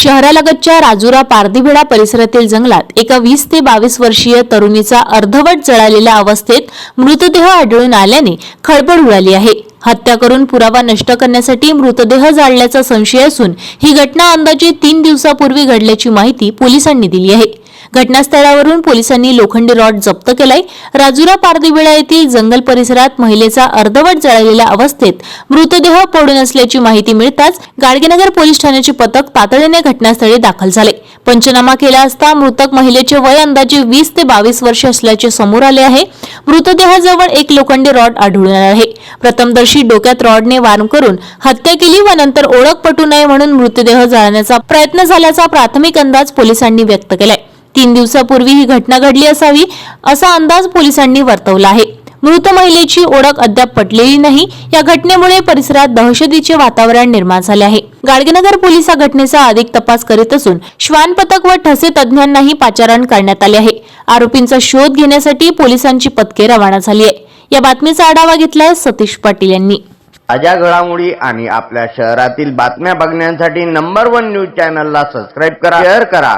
शहरालगतच्या राजुरा पारधीबेडा परिसरातील जंगलात एका 20 ते 22 वर्षीय तरुणीचा अर्धवट जळालेल्या अवस्थेत मृतदेह आढळून आल्याने खळबळ उडाली आहे। हत्या करून पुरावा नष्ट करण्यासाठी मृतदेह जाळल्याचा संशय असून ही घटना अंदाजे 3 दिवसापूर्वी घडल्याची माहिती पोलिसांनी दिली आहे। घटनास्थळावरून पोलिसांनी लोखंडी रॉड जप्त केलाय। राजुरा पारधीबेडा येथील जंगल परिसरात महिलेचा अर्धवट जळालेल्या अवस्थेत मृतदेह पडून असल्याची माहिती मिळताच गाडगेनगर पोलीस ठाण्याचे पथक तातडीने घटनास्थळी दाखल झाले। पंचनामा केला असता मृतक महिलेचे वय अंदाजे 20 ते 22 वर्ष असल्याचे समोर आले आहे। मृतदेहाजवळ एक लोखंडी रॉड आढळून आला आहे। प्रथमदर्शी डोक्यात रॉडने वार करून हत्या केली व नंतर ओळख पटू नये म्हणून मृतदेह जाळण्याचा प्रयत्न झाल्याचा प्राथमिक अंदाज पोलिसांनी व्यक्त केलाय। 3 दिवसापूर्वी ही घटना घडली असावी असा अंदाज पोलिसांनी वर्तवला आहे। मृत महिलेची ओळख अद्याप पटलेली नाही। या घटनेमुळे परिसरात दहशतीचे वातावरण निर्माण झाले आहे। गाडगेनगर पोलीस या घटनेचा अधिक तपास करीत असून श्वान पथक व ठसे तज्ञांनाही पाचारण करण्यात आले आहे। आरोपींचा शोध घेण्यासाठी पोलिसांची पथके रवाना झाली आहे। या बातमीचा आढावा घेतलाय सतीश पाटील यांनी। ताज्या घडामोडी आणि आपल्या शहरातील बातम्या बघण्यासाठी नंबर 1 न्यूज चॅनलला सबस्क्राइब करा, शेअर करा,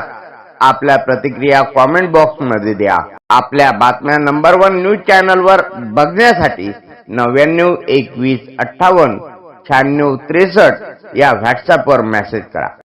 आपल्या प्रतिक्रिया कमेंट बॉक्स मध्ये द्या। आपल्या बातम्या नंबर 1 न्यूज चॅनल वर बघण्यासाठी 99 21 58 96 63 या व्हॉट्सअप वर मेसेज करा।